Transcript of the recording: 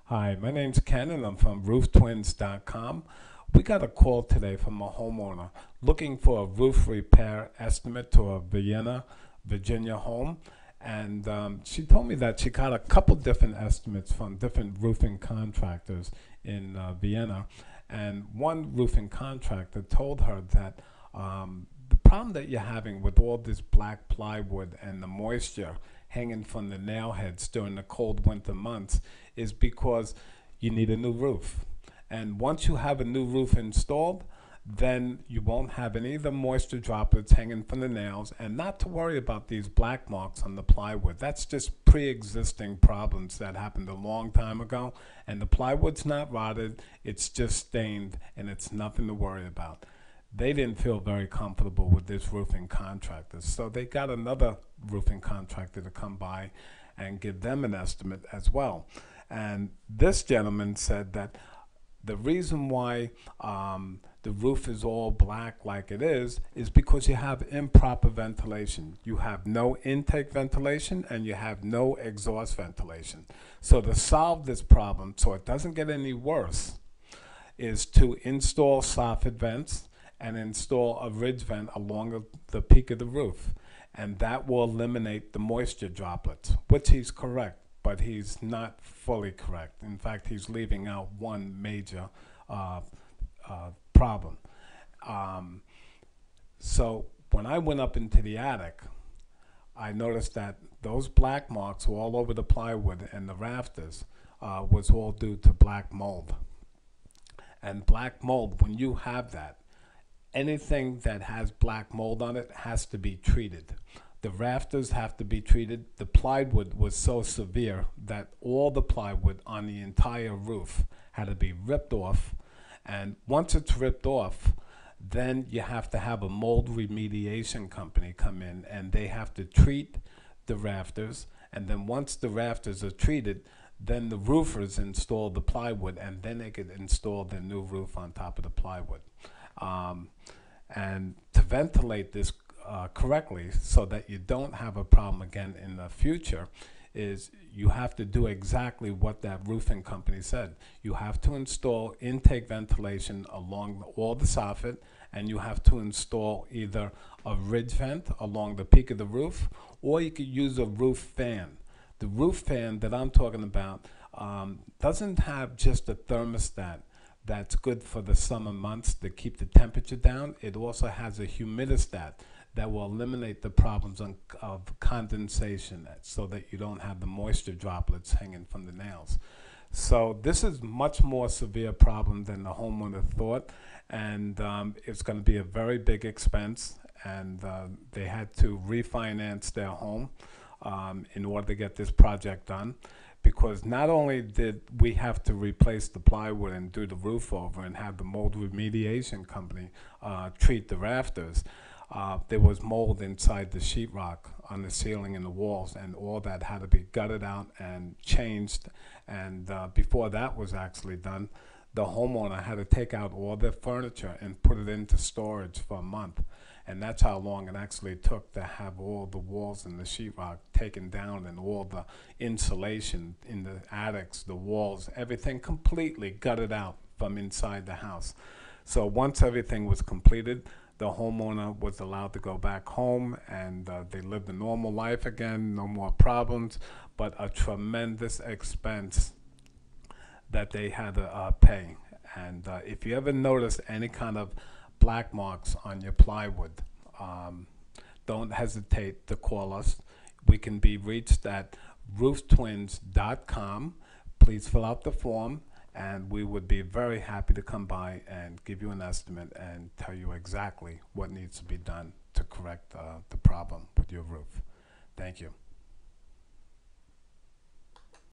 Hi, my name's Ken and I'm from rooftwins.com. We got a call today from a homeowner looking for a roof repair estimate to a Vienna, Virginia home. And she told me that she got a couple different estimates from different roofing contractors in Vienna. And one roofing contractor told her that the problem that you're having with all this black plywood and the moisture hanging from the nail heads during the cold winter months is because you need a new roof. And once you have a new roof installed, then you won't have any of the moisture droplets hanging from the nails, and not to worry about these black marks on the plywood. That's just pre-existing problems that happened a long time ago, and the plywood's not rotted, it's just stained, and it's nothing to worry about. They didn't feel very comfortable with this roofing contractor, so they got another roofing contractor to come by and give them an estimate as well. And this gentleman said that the reason why the roof is all black like it is because you have improper ventilation. You have no intake ventilation and you have no exhaust ventilation. So to solve this problem so it doesn't get any worse is to install soffit vents and install a ridge vent along the peak of the roof. And that will eliminate the moisture droplets, which he's correct, but he's not fully correct. In fact, he's leaving out one major problem. So when I went up into the attic, I noticed that those black marks were all over the plywood and the rafters was all due to black mold. And black mold, when you have that, anything that has black mold on it has to be treated. The rafters have to be treated. The plywood was so severe that all the plywood on the entire roof had to be ripped off. And once it's ripped off, then you have to have a mold remediation company come in and they have to treat the rafters. And then once the rafters are treated, then the roofers install the plywood and then they could install the new roof on top of the plywood. And to ventilate this correctly so that you don't have a problem again in the future is you have to do exactly what that roofing company said. You have to install intake ventilation along all the soffit, and you have to install either a ridge vent along the peak of the roof, or you could use a roof fan. The roof fan that I'm talking about doesn't have just a thermostat that's good for the summer months to keep the temperature down. It also has a humidistat that will eliminate the problems of condensation so that you don't have the moisture droplets hanging from the nails. So this is much more severe problem than the homeowner thought, and it's going to be a very big expense, and they had to refinance their home in order to get this project done. Because not only did we have to replace the plywood and do the roof over and have the mold remediation company treat the rafters, there was mold inside the sheetrock on the ceiling and the walls, and all that had to be gutted out and changed. And before that was actually done, the homeowner had to take out all their furniture and put it into storage for a month. And that's how long it actually took to have all the walls and the sheetrock taken down and all the insulation in the attics, the walls, everything completely gutted out from inside the house. So once everything was completed, the homeowner was allowed to go back home, and they lived a normal life again, no more problems, but a tremendous expense that they had to pay. And if you ever notice any kind of black marks on your plywood, don't hesitate to call us. We can be reached at rooftwins.com. Please fill out the form, and we would be very happy to come by and give you an estimate and tell you exactly what needs to be done to correct the problem with your roof. Thank you.